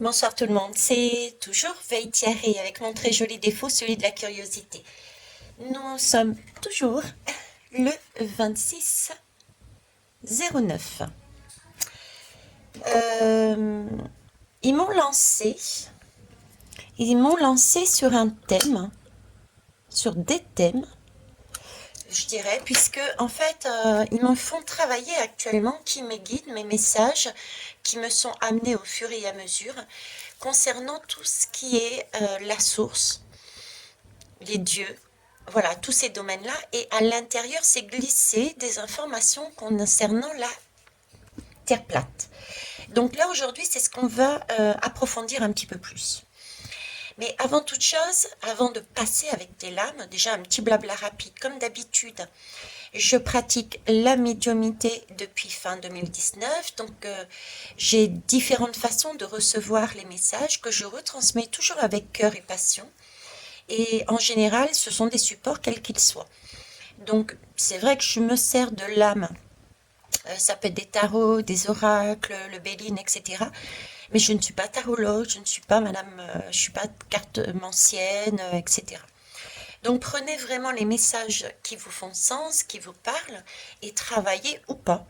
Bonsoir tout le monde, c'est toujours Veille Thierry avec mon très joli défaut, celui de la curiosité. Nous sommes toujours le 26/09. Euh, ils m'ont lancé, ils m'ont lancé sur un thème, sur des thèmes, je dirais, puisque en fait, ils me font travailler actuellement, qui me guident mes messages, qui me sont amenés au fur et à mesure, concernant tout ce qui est la source, les dieux, voilà, tous ces domaines-là. Et à l'intérieur, c'est glissé des informations concernant la Terre plate. Donc là, aujourd'hui, c'est ce qu'on va approfondir un petit peu plus. Mais avant toute chose, avant de passer avec des lames, déjà un petit blabla rapide. Comme d'habitude, je pratique la médiumnité depuis fin 2019. Donc, j'ai différentes façons de recevoir les messages que je retransmets toujours avec cœur et passion. Et en général, ce sont des supports quels qu'ils soient. Donc, c'est vrai que je me sers de l'âme. Ça peut être des tarots, des oracles, le Béline, etc. Mais je ne suis pas tarologue, je ne suis pas madame, je suis pas cartomancienne, etc. Donc, prenez vraiment les messages qui vous font sens, qui vous parlent, et travaillez ou pas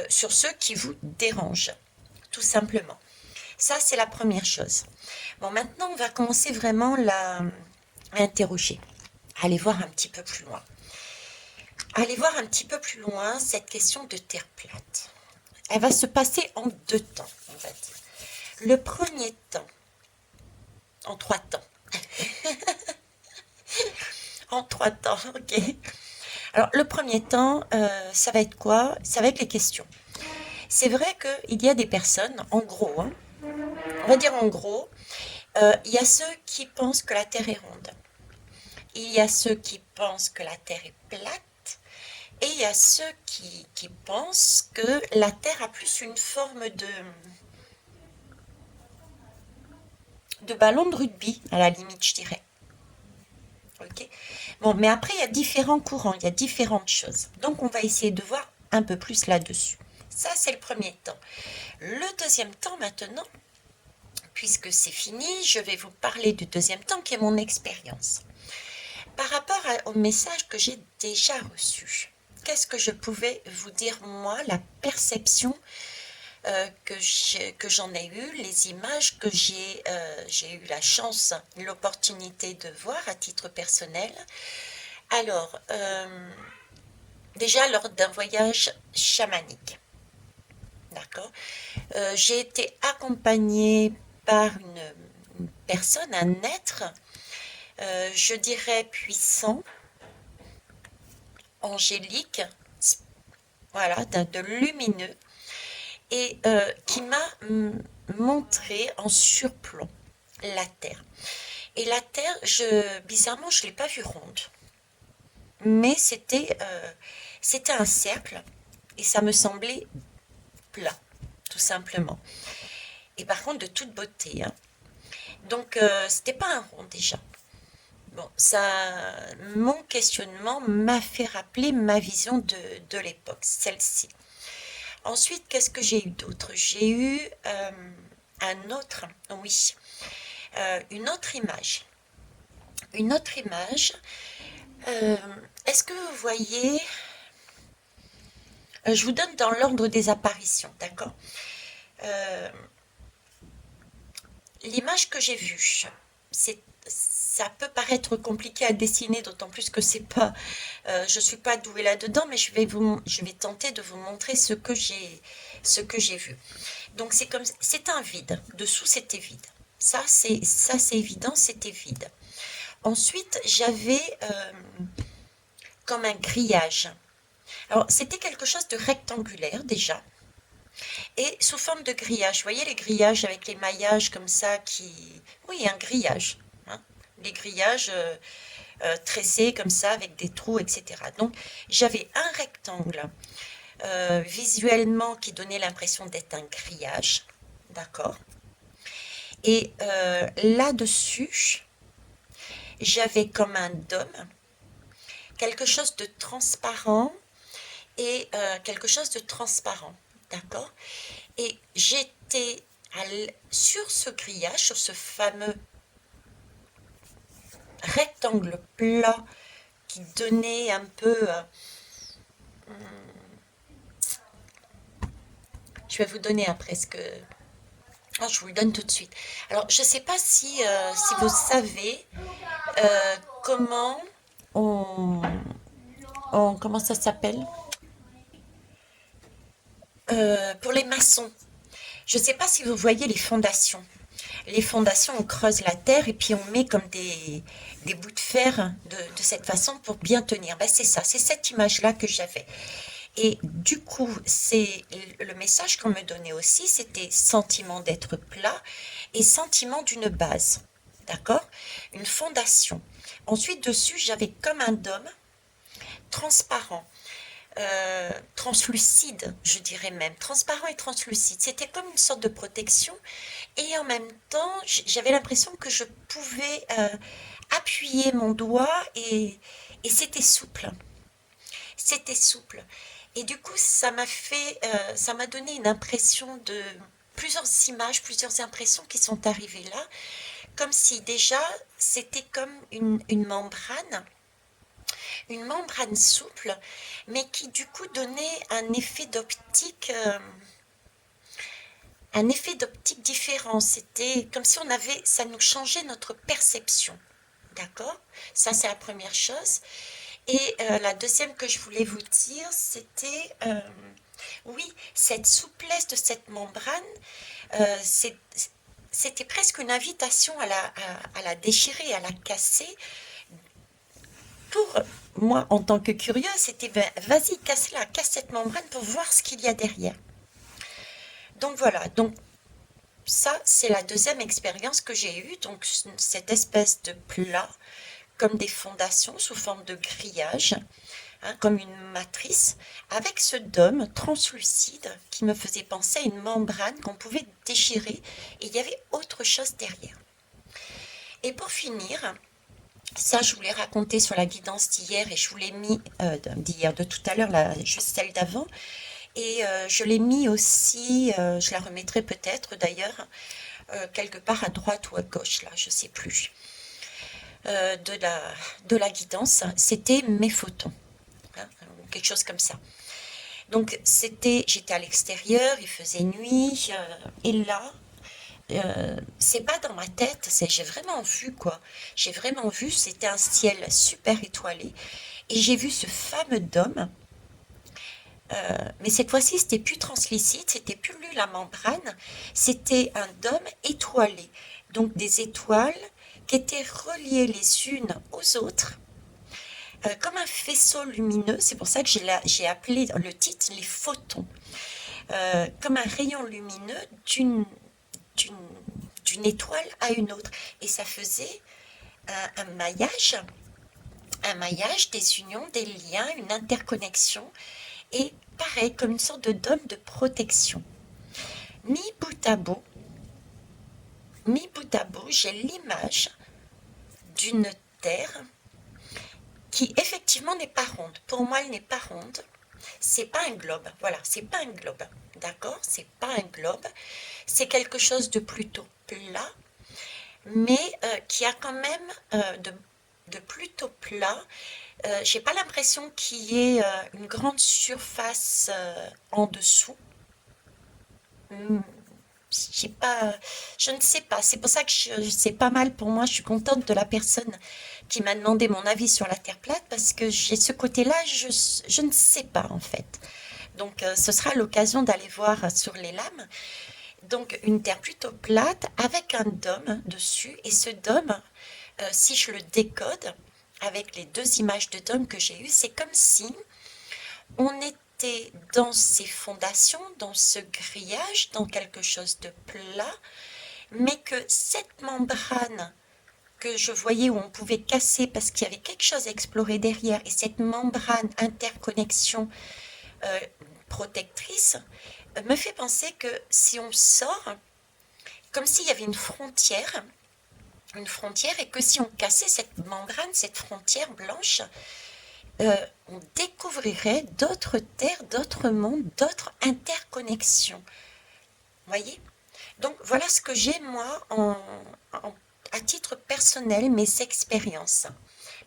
sur ceux qui vous dérangent, tout simplement. Ça, c'est la première chose. Bon, maintenant, on va commencer vraiment à interroger. Allez voir un petit peu plus loin. Allez voir un petit peu plus loin cette question de Terre plate. Elle va se passer en deux temps, en fait. Le premier temps, en trois temps. En trois temps, ok. Alors, le premier temps, ça va être quoi? Ça va être les questions. C'est vrai qu'il y a des personnes, en gros, hein, on va dire en gros, il y a ceux qui pensent que la Terre est ronde. Il y a ceux qui pensent que la Terre est plate. Et il y a ceux qui pensent que la Terre a plus une forme de ballon de rugby, à la limite, je dirais. Ok. Bon, mais après, il y a différents courants, il y a différentes choses. Donc, on va essayer de voir un peu plus là-dessus. Ça, c'est le premier temps. Le deuxième temps, maintenant, puisque c'est fini, je vais vous parler du deuxième temps qui est mon expérience. Par rapport au message que j'ai déjà reçu, qu'est-ce que je pouvais vous dire, moi, la perception que j'en ai eu, les images que j'ai eu la chance, l'opportunité de voir à titre personnel. Alors, déjà lors d'un voyage chamanique, d'accord, j'ai été accompagnée par une personne, un être, je dirais puissant, angélique, voilà, de lumineux, et qui m'a montré en surplomb la Terre. Et la Terre, bizarrement, je ne l'ai pas vue ronde. Mais c'était un cercle et ça me semblait plat, tout simplement. Et par contre, de toute beauté, hein. Donc, c'était pas un rond déjà. Bon, mon questionnement m'a fait rappeler ma vision de l'époque, celle-ci. Ensuite, qu'est-ce que j'ai eu d'autre? J'ai eu un autre, oui, une autre image. Une autre image. Euh, Est-ce que vous voyez, je vous donne dans l'ordre des apparitions, d'accord? Euh, L'image que j'ai vue, ça peut paraître compliqué à dessiner, d'autant plus que c'est pas, je suis pas douée là-dedans, mais je vais tenter de vous montrer ce que j'ai vu. Donc c'est un vide. Dessous c'était vide. Ça c'est évident, c'était vide. Ensuite j'avais comme un grillage. Alors c'était quelque chose de rectangulaire déjà et sous forme de grillage. Vous voyez les grillages avec les maillages comme ça qui, oui, un grillage, hein. Les grillages tressés comme ça avec des trous, etc. Donc j'avais un rectangle visuellement qui donnait l'impression d'être un grillage, d'accord. Et là-dessus, j'avais comme un dôme, quelque chose de transparent et quelque chose de transparent, d'accord. Et j'étais sur ce grillage, sur ce fameux rectangle plat qui donnait un peu... je vais vous donner après ce que... Oh, je vous le donne tout de suite. Alors, je ne sais pas si vous savez comment comment ça s'appelle pour les maçons. Je ne sais pas si vous voyez les fondations. Les fondations, on creuse la terre et puis on met comme des bouts de fer de cette façon pour bien tenir. Ben, c'est ça, c'est cette image-là que j'avais. Et du coup, c'est le message qu'on me donnait aussi, c'était sentiment d'être plat et sentiment d'une base. D'accord? Une fondation. Ensuite, dessus, j'avais comme un dôme transparent. Translucide, je dirais même, transparent et translucide. C'était comme une sorte de protection et en même temps, j'avais l'impression que je pouvais appuyer mon doigt et c'était souple. C'était souple. Et du coup, ça m'a donné une impression de plusieurs images, plusieurs impressions qui sont arrivées là, comme si déjà c'était comme une membrane souple, mais qui du coup donnait un effet d'optique différent. C'était comme si ça nous changeait notre perception. D'accord? Ça, c'est la première chose. Et la deuxième que je voulais vous dire, c'était, oui, cette souplesse de cette membrane, c'était presque une invitation à la déchirer, à la casser. Pour moi, en tant que curieux, c'était ben, vas-y, casse-la, casse cette membrane pour voir ce qu'il y a derrière. Donc voilà, donc ça, c'est la deuxième expérience que j'ai eue, donc cette espèce de plat, comme des fondations sous forme de grillage, hein, comme une matrice, avec ce dôme translucide qui me faisait penser à une membrane qu'on pouvait déchirer, et il y avait autre chose derrière. Et pour finir, ça, je vous l'ai raconté sur la guidance d'hier et je vous l'ai mis d'hier, de tout à l'heure, juste celle d'avant. Et je l'ai mis aussi, je la remettrai peut-être d'ailleurs, quelque part à droite ou à gauche, là, je ne sais plus, de la guidance. C'était mes photons, hein, ou quelque chose comme ça. Donc, j'étais à l'extérieur, il faisait nuit, et là, c'est pas dans ma tête, j'ai vraiment vu quoi. J'ai vraiment vu, c'était un ciel super étoilé et j'ai vu ce fameux dôme. Mais cette fois-ci, c'était plus translucide, c'était plus la membrane, c'était un dôme étoilé. Donc des étoiles qui étaient reliées les unes aux autres, comme un faisceau lumineux. C'est pour ça que j'ai appelé le titre les photons. Comme un rayon lumineux d'une d'une étoile à une autre. Et ça faisait un maillage, des unions, des liens, une interconnexion. Et pareil, comme une sorte de dôme de protection. Mi bout à bout, j'ai l'image d'une Terre qui effectivement n'est pas ronde. Pour moi, elle n'est pas ronde. C'est pas un globe. Voilà, c'est pas un globe. D'accord? C'est pas un globe. C'est quelque chose de plutôt plat, mais qui a quand même de plutôt plat. J'ai pas l'impression qu'il y ait une grande surface en dessous. J'ai pas, je ne sais pas. C'est pour ça que c'est pas mal pour moi. Je suis contente de la personne qui m'a demandé mon avis sur la Terre plate parce que j'ai ce côté-là, je ne sais pas en fait. Donc ce sera l'occasion d'aller voir sur les lames. Donc une Terre plutôt plate avec un dôme dessus. Et ce dôme, si je le décode avec les deux images de dôme que j'ai eues, c'est comme si on était dans ces fondations, dans ce grillage, dans quelque chose de plat, mais que cette membrane que je voyais où on pouvait casser parce qu'il y avait quelque chose à explorer derrière, et cette membrane interconnexion protectrice, me fait penser que si on sort, comme s'il y avait une frontière, et que si on cassait cette membrane, cette frontière blanche, on découvrirait d'autres terres, d'autres mondes, d'autres interconnexions. Vous voyez? Donc voilà ce que j'ai moi à titre personnel, mes expériences.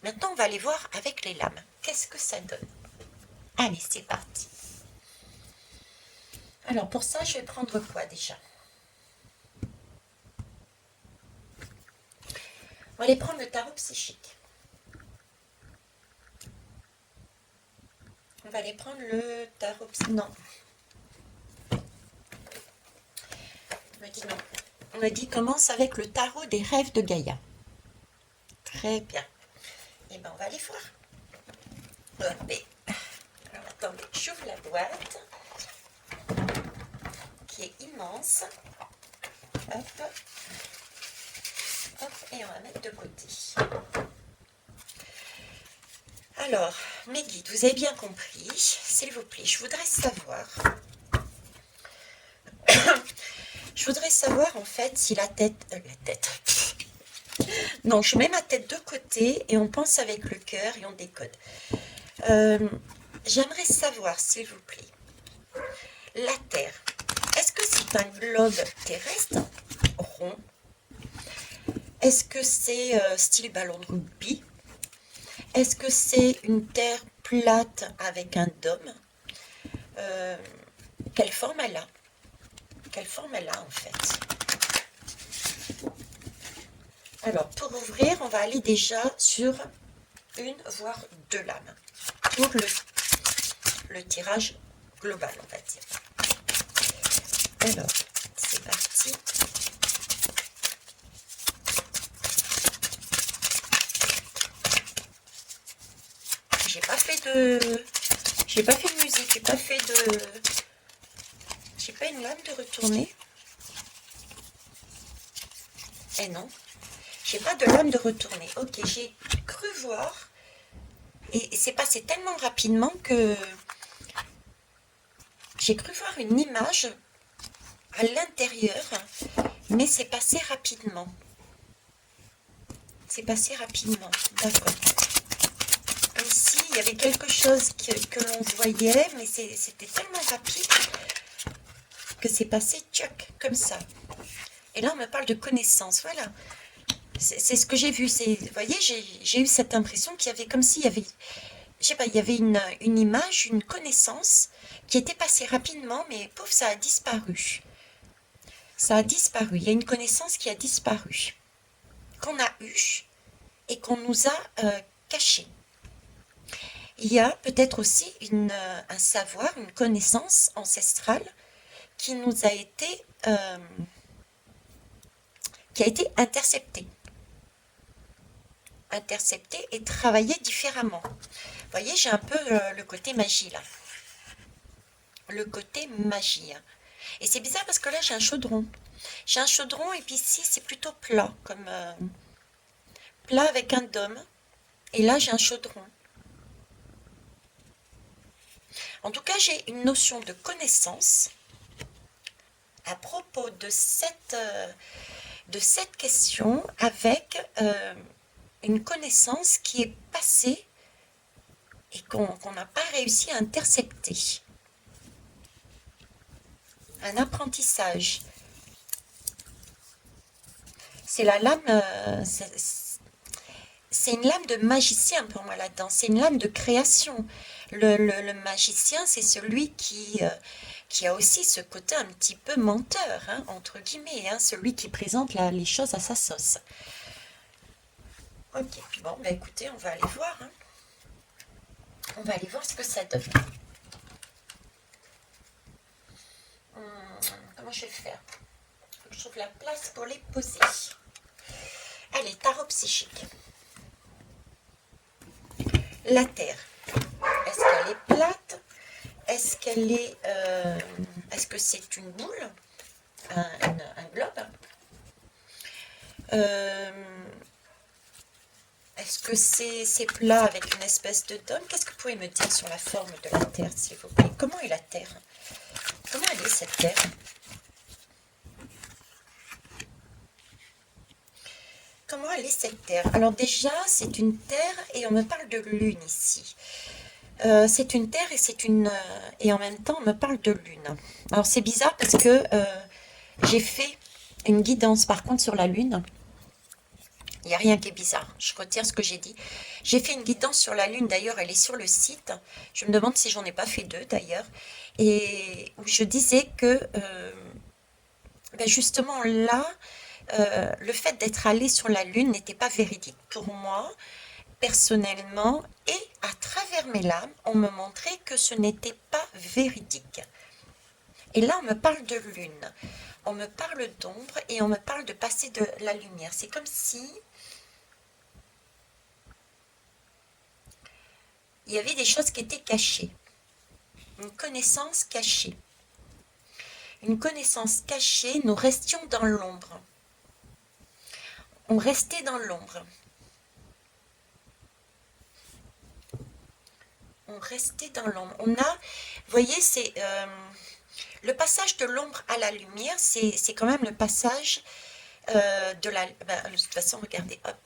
Maintenant, on va aller voir avec les lames. Qu'est-ce que ça donne? Allez, c'est parti. Alors pour ça, je vais prendre quoi déjà? On va aller prendre le tarot psychique. On va aller prendre le tarot psychique. Non. On m'a dit non. On m'a dit commence avec le tarot des rêves de Gaïa. Très bien. Et bien on va aller voir. Hop. Alors attendez, j'ouvre la boîte qui est immense. Hop. Hop, et on va mettre de côté. Alors, mes guides, vous avez bien compris, s'il vous plaît, je voudrais savoir en fait si la tête, non, je mets ma tête de côté et on pense avec le cœur et on décode. J'aimerais savoir, s'il vous plaît, la Terre, est-ce que c'est un globe terrestre rond? Est-ce que c'est style ballon de rugby? Est-ce que c'est une terre plate avec un dôme? Quelle forme elle a? Quelle forme elle a en fait? Alors pour ouvrir, on va aller déjà sur une voire deux lames pour le tirage global, on va dire. Alors c'est parti. J'ai pas fait de musique, j'ai pas une lame de retourner. Eh non, j'ai pas de lame de retourner. Ok, j'ai cru voir et c'est passé tellement rapidement que j'ai cru voir une image à l'intérieur, mais c'est passé rapidement. C'est passé rapidement, d'accord. Ici, il y avait quelque chose que l'on voyait, mais c'était tellement rapide que c'est passé tchoc, comme ça. Et là, on me parle de connaissance, voilà. C'est ce que j'ai vu. Vous voyez, j'ai eu cette impression qu'il y avait comme s'il y avait, je sais pas, il y avait une image, une connaissance qui était passée rapidement, mais pouf, ça a disparu. Ça a disparu. Il y a une connaissance qui a disparu, qu'on a eue et qu'on nous a cachée. Il y a peut-être aussi un savoir, une connaissance ancestrale qui nous a été interceptée et travaillée différemment. Vous voyez, j'ai un peu le côté magie là. Le côté magie. Et c'est bizarre parce que là, j'ai un chaudron. J'ai un chaudron et puis ici, c'est plutôt plat, comme plat avec un dôme. Et là, j'ai un chaudron. En tout cas, j'ai une notion de connaissance à propos de cette question avec une connaissance qui est passée et qu'on n'a pas réussi à intercepter. Un apprentissage. C'est la lame, c'est une lame de magicien pour moi là-dedans, c'est une lame de création. Le magicien, c'est celui qui a aussi ce côté un petit peu menteur, hein, entre guillemets, hein, celui qui présente les choses à sa sauce. Ok, bon, bah écoutez, on va aller voir. Hein. On va aller voir ce que ça donne. Comment je vais faire? Faut que je trouve la place pour les poser. Allez, tarot psychique. La Terre. Est-ce qu'elle est plate? Est-ce qu'elle est... est-ce que c'est une boule? Un globe? Est-ce que c'est plat avec une espèce de dôme? Qu'est-ce que vous pouvez me dire sur la forme de la Terre, s'il vous plaît? Comment est la Terre? Comment elle est, cette Terre? Comment elle est, cette Terre? Alors déjà, c'est une Terre et on me parle de lune ici. C'est une terre et et en même temps on me parle de lune. Alors c'est bizarre parce que J'ai fait une guidance par contre sur la Lune. Il n'y a rien qui est bizarre, je retire ce que j'ai dit. J'ai fait une guidance sur la Lune, d'ailleurs elle est sur le site. Je me demande si j'en ai pas fait deux d'ailleurs. Et où je disais que ben justement là, le fait d'être allé sur la Lune n'était pas véridique. Pour moi, personnellement, et à travers mes lames, on me montrait que ce n'était pas véridique. Et là, on me parle de lune, on me parle d'ombre et on me parle de passer de la lumière. C'est comme si il y avait des choses qui étaient cachées, une connaissance cachée. Une connaissance cachée, nous restions dans l'ombre. On restait dans l'ombre. On restait dans l'ombre. On a, vous voyez, c'est le passage de l'ombre à la lumière, c'est quand même le passage de la... Ben, de toute façon, regardez, hop.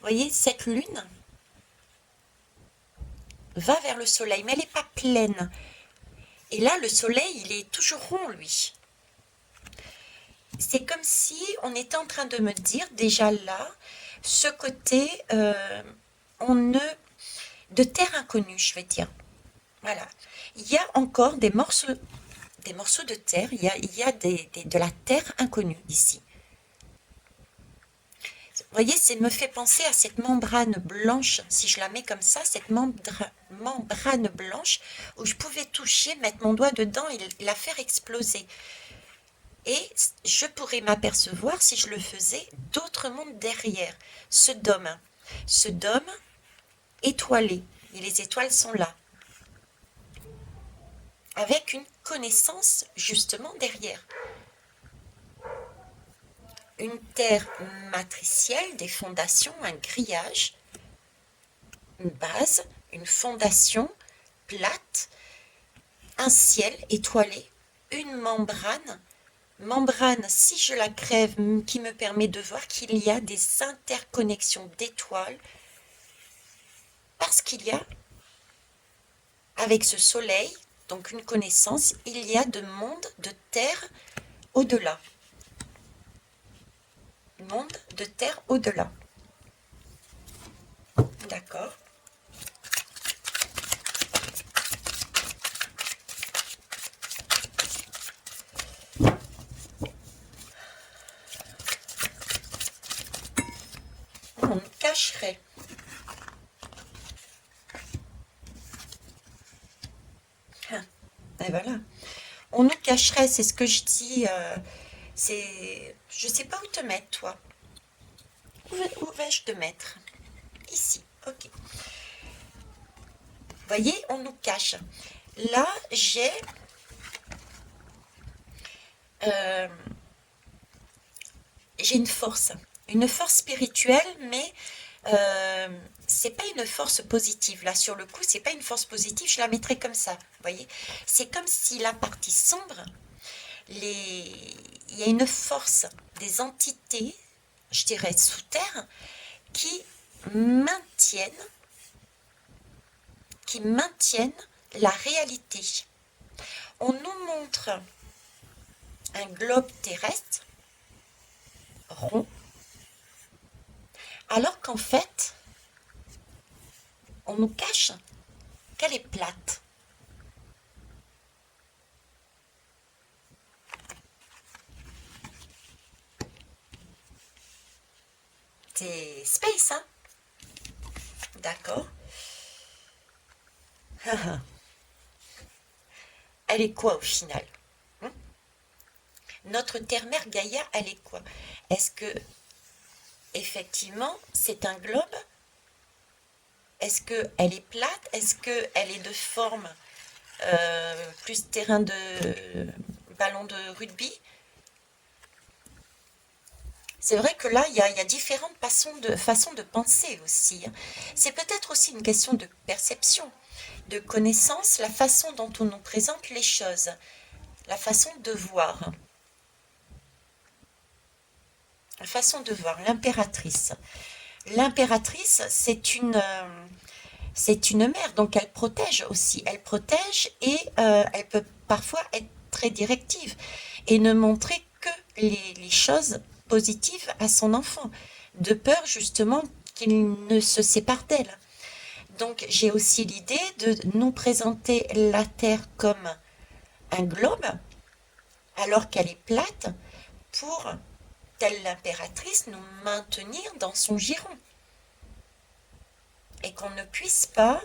Vous voyez, cette lune va vers le soleil, mais elle n'est pas pleine. Et là, le soleil, il est toujours rond, lui. C'est comme si on était en train de me dire, déjà là, ce côté, on ne... de terre inconnue, je vais dire. Voilà. Il y a encore des morceaux de terre, il y a de la terre inconnue ici. Vous voyez, ça me fait penser à cette membrane blanche, si je la mets comme ça, cette membrane blanche, où je pouvais toucher, mettre mon doigt dedans et la faire exploser. Et je pourrais m'apercevoir, si je le faisais, d'autres mondes derrière, ce dôme étoilé, et les étoiles sont là, avec une connaissance justement derrière. Une terre matricielle, des fondations, un grillage, une base, une fondation plate, un ciel étoilé, une membrane, si je la crève, qui me permet de voir qu'il y a des interconnexions d'étoiles, parce qu'il y a, avec ce soleil, donc une connaissance, il y a de mondes de terre au-delà. Monde de terre au-delà. D'accord. On cacherait. Et voilà. On nous cacherait, c'est ce que je dis. Je sais pas où te mettre, toi. Où vais-je te mettre? Ici, ok. Vous voyez, on nous cache. Là, euh, j'ai une force spirituelle, mais c'est pas une force positive. Là, sur le coup, c'est pas une force positive, je la mettrais comme ça. Vous voyez, c'est comme si la partie sombre, il y a une force des entités, je dirais sous terre, qui maintiennent la réalité. On nous montre un globe terrestre rond, alors qu'en fait, on nous cache qu'elle est plate. C'est space, hein? D'accord. Elle est quoi au final? Notre terre-mère Gaïa, elle est quoi? Est-ce que, effectivement, c'est un globe? Est-ce qu'elle est plate? Est-ce qu'elle est de forme plus terrain de ballon de rugby? C'est vrai que là, il y a différentes façons de penser aussi, hein. C'est peut-être aussi une question de perception, de connaissance, la façon dont on nous présente les choses, la façon de voir. La façon de voir, l'impératrice. L'impératrice, c'est une mère, donc elle protège aussi. Elle protège et elle peut parfois être très directive et ne montrer que les choses positives à son enfant, de peur justement qu'il ne se sépare d'elle. Donc j'ai aussi l'idée de nous présenter la Terre comme un globe, alors qu'elle est plate, pour, telle l'impératrice, nous maintenir dans son giron. Et qu'on ne puisse pas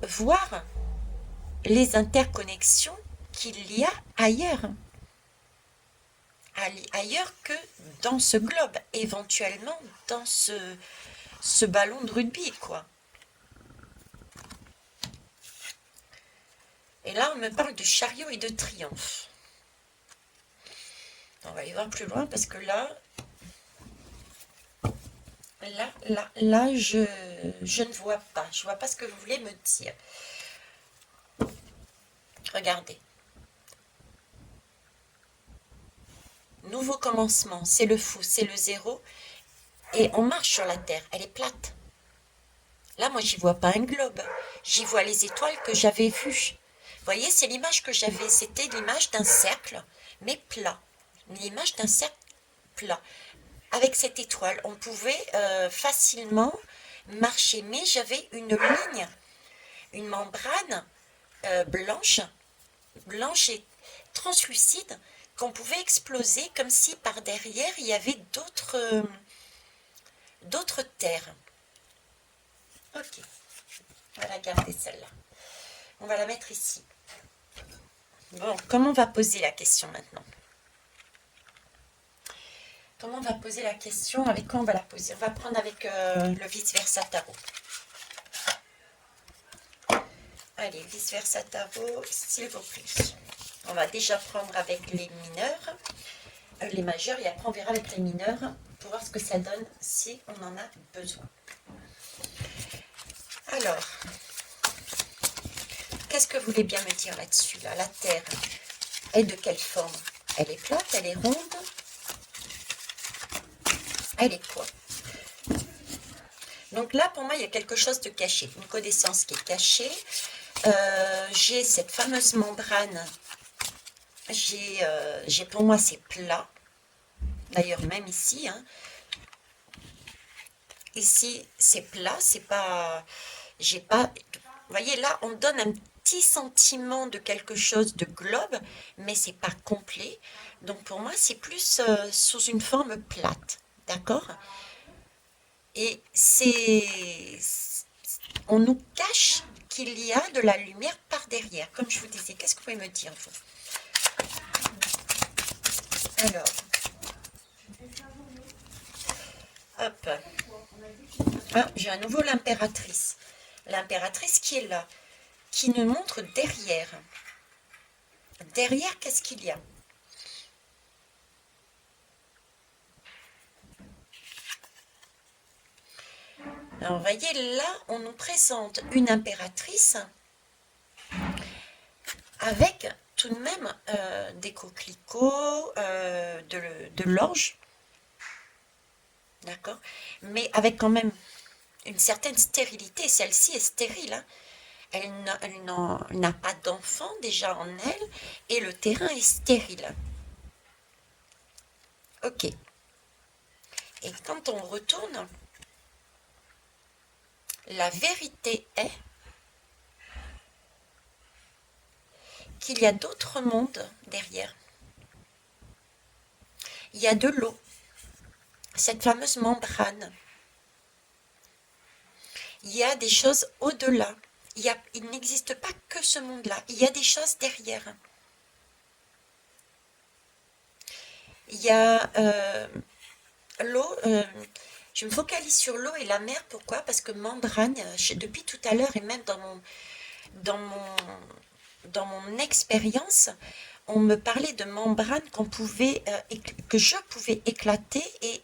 voir les interconnexions qu'il y a ailleurs. Ailleurs que dans ce globe, éventuellement dans ce ballon de rugby, quoi. Et là, on me parle de chariot et de triomphe. On va aller voir plus loin parce que là, je ne vois pas. Je ne vois pas ce que vous voulez me dire. Regardez. Nouveau commencement, c'est le fou, c'est le zéro. Et on marche sur la Terre, elle est plate. Là, moi, j'y vois pas un globe. J'y vois les étoiles que j'avais vues. Vous voyez, c'est l'image que j'avais. C'était l'image d'un cercle, mais plat. L'image d'un cercle plat. Avec cette étoile, on pouvait facilement marcher. Mais j'avais une ligne, une membrane blanche et translucide qu'on pouvait exploser comme si par derrière, il y avait d'autres terres. Ok, on va la garder celle-là. On va la mettre ici. Bon, comment on va poser la question maintenant? Comment on va poser la question? Avec quoi on va la poser? On va prendre avec le vice-versa tarot. Allez, vice-versa tarot, s'il vous plaît. On va déjà prendre avec les mineurs, les majeurs, et après on verra avec les mineurs pour voir ce que ça donne si on en a besoin. Alors, qu'est-ce que vous voulez bien me dire là-dessus, là? La Terre est de quelle forme? Elle est plate, elle est ronde? Elle est quoi? Donc là, pour moi, il y a quelque chose de caché, une connaissance qui est cachée. J'ai cette fameuse membrane. Pour moi, c'est plat. D'ailleurs, même ici, hein. Ici, c'est plat, c'est pas... J'ai pas... Vous voyez, là, on donne un petit sentiment de quelque chose de globe, mais c'est pas complet. Donc, pour moi, c'est plus sous une forme plate. D'accord? Et on nous cache qu'il y a de la lumière par derrière. Comme je vous disais, qu'est-ce que vous pouvez me dire, vous? Alors, hop. Ah, j'ai à nouveau l'impératrice. L'impératrice qui est là, qui nous montre derrière. Derrière, qu'est-ce qu'il y a? Alors, vous voyez, là, on nous présente une impératrice avec tout de même des coquelicots, de l'orge, d'accord? Mais avec quand même une certaine stérilité. Celle-ci est stérile, hein. Elle n'a pas d'enfant déjà en elle, et le terrain est stérile. Ok. Et quand on retourne, la vérité est qu'il y a d'autres mondes derrière. Il y a de l'eau, cette fameuse membrane. Il y a des choses au-delà. Il n'existe pas que ce monde-là. Il y a des choses derrière. Il y a l'eau. Je me focalise sur l'eau et la mer. Pourquoi? Parce que membrane, depuis tout à l'heure et même dans mon expérience, on me parlait de membrane que je pouvais éclater et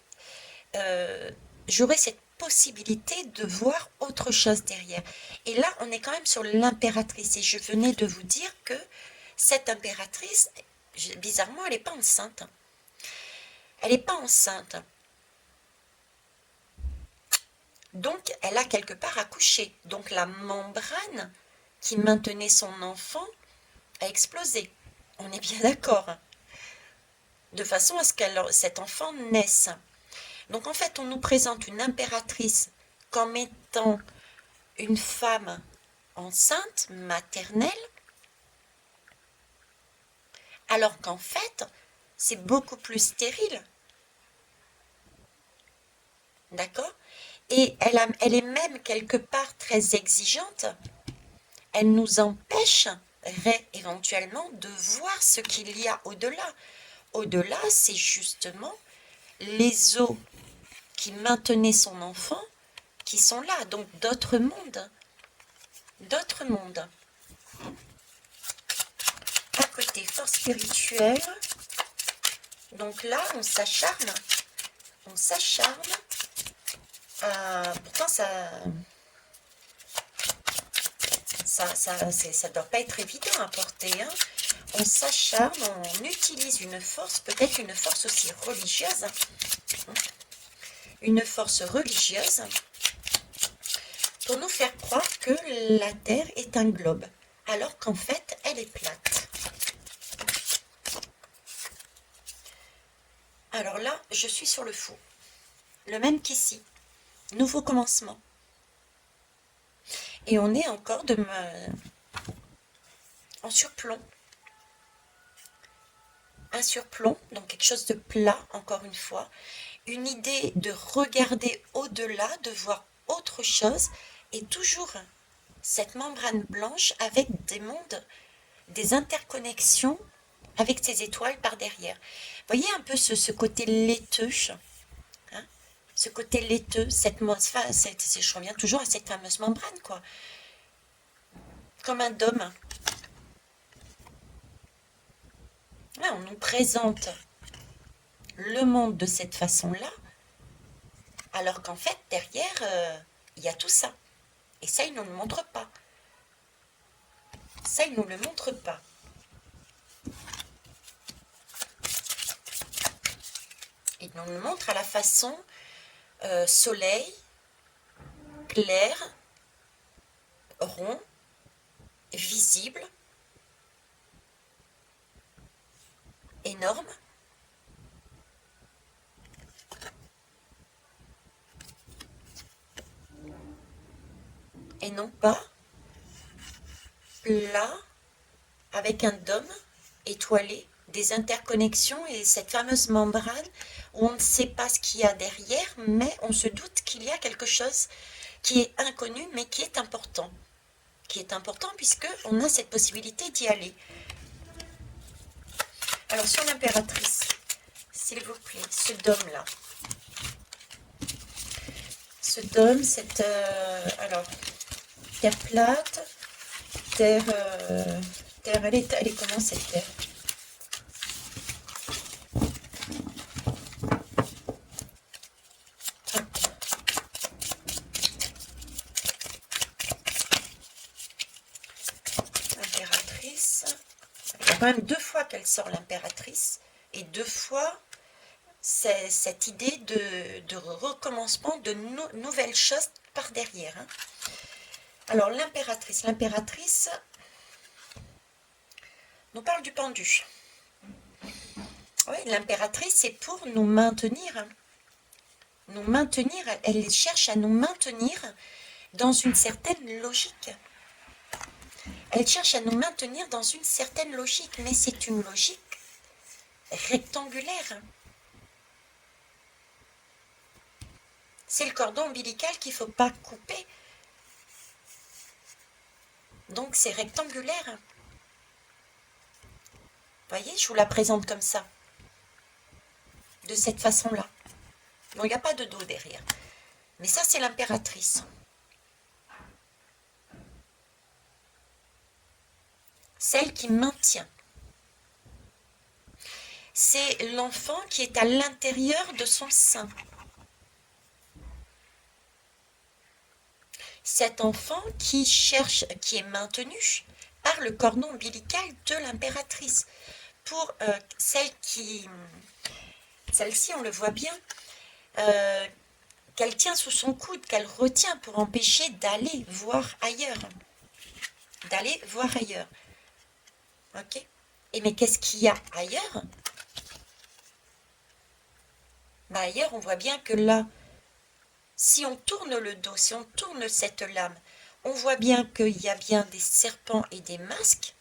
j'aurais cette possibilité de voir autre chose derrière. Et là, on est quand même sur l'impératrice. Et je venais de vous dire que cette impératrice, bizarrement, elle n'est pas enceinte. Elle n'est pas enceinte. Donc, elle a quelque part accouché. Donc, la membrane qui maintenait son enfant a explosé. On est bien d'accord. de façon à ce que cet enfant naisse. Donc en fait, on nous présente une impératrice comme étant une femme enceinte, maternelle, alors qu'en fait, c'est beaucoup plus stérile. D'accord? Et elle est même quelque part très exigeante. Elle nous empêcherait éventuellement de voir ce qu'il y a au-delà. Au-delà, c'est justement les os qui maintenaient son enfant qui sont là, donc d'autres mondes. D'autres mondes. À côté, force spirituelle. Donc là, on s'acharne. On s'acharne. Pourtant, ça doit pas être évident à porter. Hein. On s'acharne, on utilise une force, peut-être une force aussi religieuse. Une force religieuse pour nous faire croire que la Terre est un globe, alors qu'en fait, elle est plate. Alors là, je suis sur le fou. Le même qu'ici. Nouveau commencement. Et on est encore en surplomb. Un surplomb, donc quelque chose de plat, encore une fois. Une idée de regarder au-delà, de voir autre chose, et toujours cette membrane blanche avec des mondes, des interconnexions avec ces étoiles par derrière. Vous voyez un peu ce côté laiteux, hein, ce côté laiteux, je reviens toujours à cette fameuse membrane, quoi. Comme un dôme. Là, on nous présente le monde de cette façon-là, alors qu'en fait, derrière, il y a tout ça. Et ça, il ne nous le montre pas. Ça, il ne nous le montre pas. Il nous le montre à la façon soleil, clair, rond, visible, énorme. Et non pas plat, avec un dôme étoilé, des interconnexions et cette fameuse membrane où on ne sait pas ce qu'il y a derrière, mais on se doute qu'il y a quelque chose qui est inconnu, mais qui est important. Qui est important puisqu'on a cette possibilité d'y aller. Alors sur l'impératrice, s'il vous plaît, ce dôme-là. Ce dôme, alors, terre plate, terre, elle est comment cette terre? L'impératrice, il y a quand même 2 fois qu'elle sort l'impératrice, et 2 fois c'est cette idée de recommencement, de nouvelles choses par derrière. Hein. Alors l'impératrice nous parle du pendu. Oui, l'impératrice, c'est pour nous maintenir. Nous maintenir, elle cherche à nous maintenir dans une certaine logique. Elle cherche à nous maintenir dans une certaine logique, mais c'est une logique rectangulaire. C'est le cordon ombilical qu'il ne faut pas couper. Donc c'est rectangulaire. Vous voyez, je vous la présente comme ça. De cette façon-là. Bon, il n'y a pas de dos derrière. Mais ça, c'est l'impératrice. Celle qui maintient. C'est l'enfant qui est à l'intérieur de son sein. Cet enfant qui est maintenu par le cordon ombilical de l'impératrice. Pour celle-ci, on le voit bien, qu'elle tient sous son coude, qu'elle retient pour empêcher d'aller voir ailleurs. D'aller voir ailleurs. Ok? Et mais qu'est-ce qu'il y a ailleurs? Bah, ailleurs, on voit bien que là, si on tourne le dos, si on tourne cette lame, on voit bien qu'il y a bien des serpents et des masques.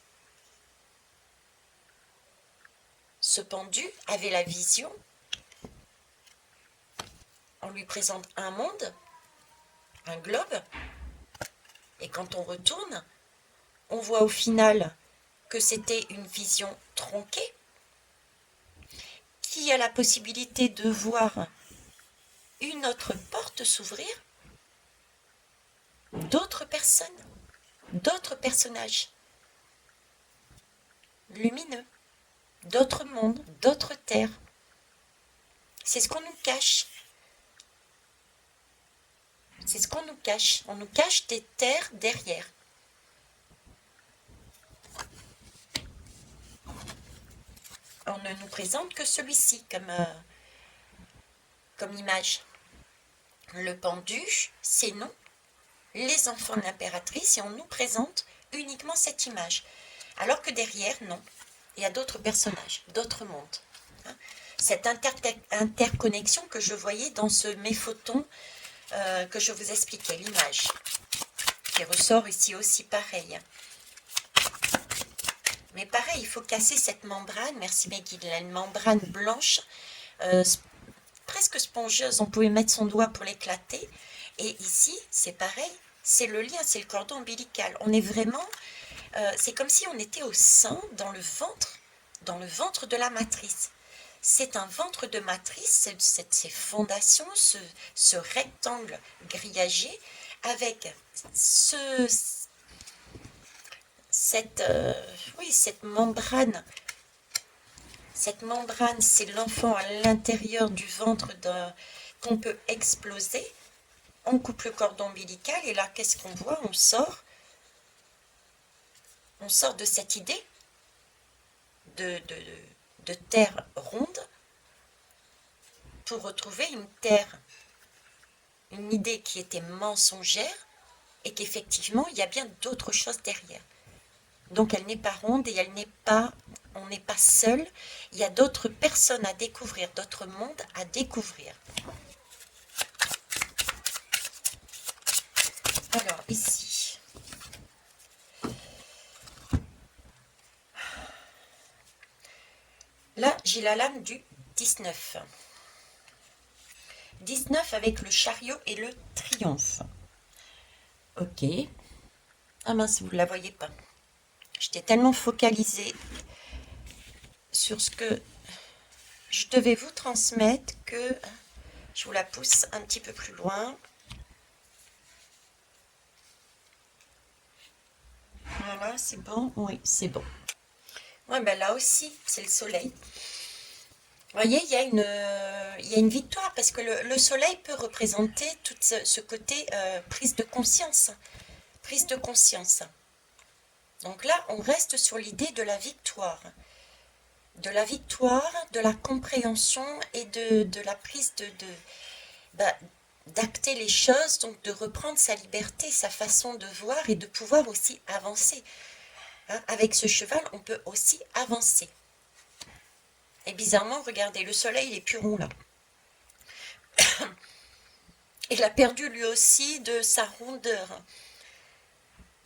Ce pendu avait la vision. On lui présente un monde, un globe, et quand on retourne, on voit au final que c'était une vision tronquée, qui a la possibilité de voir une autre porte s'ouvrir, d'autres personnes, d'autres personnages lumineux, d'autres mondes, d'autres terres. C'est ce qu'on nous cache. C'est ce qu'on nous cache. On nous cache des terres derrière. On ne nous présente que celui-ci comme image. Le pendu, c'est nous, les enfants de l'impératrice, et on nous présente uniquement cette image. Alors que derrière, non. Il y a d'autres personnages, d'autres mondes. Cette interconnexion que je voyais dans ce méphoton que je vous expliquais, l'image, qui ressort ici aussi pareil. Mais pareil, il faut casser cette membrane, merci Meggy, une membrane blanche, presque spongieuse, on pouvait mettre son doigt pour l'éclater. Et ici, c'est pareil, c'est le lien, c'est le cordon ombilical. On est vraiment, c'est comme si on était au sein, dans le ventre de la matrice. C'est un ventre de matrice, ces fondations, ce rectangle grillagé, avec cette membrane. Cette membrane, c'est l'enfant à l'intérieur du ventre qu'on peut exploser. On coupe le cordon ombilical et là, qu'est-ce qu'on voit? On sort de cette idée de terre ronde pour retrouver une terre, une idée qui était mensongère et qu'effectivement, il y a bien d'autres choses derrière. Donc, elle n'est pas ronde et on n'est pas seul. Il y a d'autres personnes à découvrir, d'autres mondes à découvrir. Alors, ici. Là, j'ai la lame du 19. 19 avec le chariot et le triomphe. Ok. Ah mince, vous ne la voyez pas. J'étais tellement focalisée sur ce que je devais vous transmettre que je vous la pousse un petit peu plus loin. Voilà, c'est bon? Oui, c'est bon. Ouais, ben là aussi, c'est le soleil. Vous voyez, il y a une victoire parce que le soleil peut représenter tout ce côté prise de conscience. Prise de conscience. Donc là, on reste sur l'idée de la victoire. De la victoire, de la compréhension et de la prise d'acter les choses, donc de reprendre sa liberté, sa façon de voir et de pouvoir aussi avancer. Hein, avec ce cheval, on peut aussi avancer. Et bizarrement, regardez, le soleil, il est plus rond là. Il a perdu lui aussi de sa rondeur.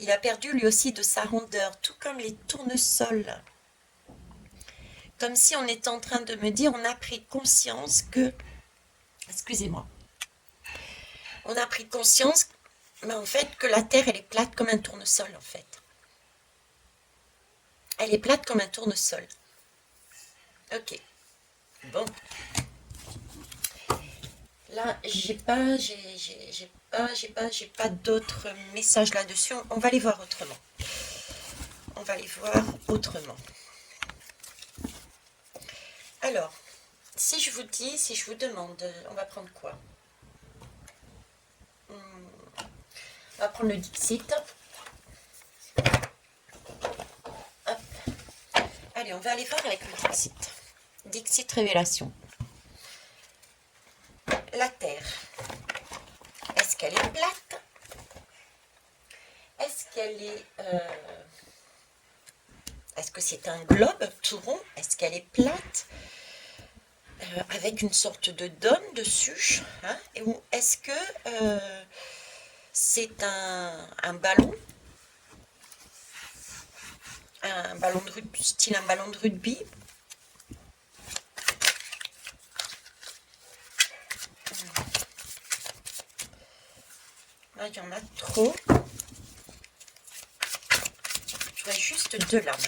Il a perdu lui aussi de sa rondeur, tout comme les tournesols. Comme si on était en train de me dire, on a pris conscience que... Excusez-moi. On a pris conscience, mais en fait, que la Terre, elle est plate comme un tournesol, en fait. Elle est plate comme un tournesol. Ok. Bon. Là, j'ai pas d'autres messages là-dessus. On va les voir autrement. On va les voir autrement. Alors, si je vous demande, on va prendre quoi? On va prendre le Dixit. Hop. Allez, on va aller voir avec le Dixit. Dixit Révélation. La Terre. Est-ce qu'elle est plate? Est-ce qu'elle est... Est-ce que c'est un globe tout rond? Est-ce qu'elle est plate? avec une sorte de dôme dessus, hein, ou est-ce que c'est un ballon de rugby, style un ballon de rugby? Là, il y en a trop. Je voudrais juste deux lames.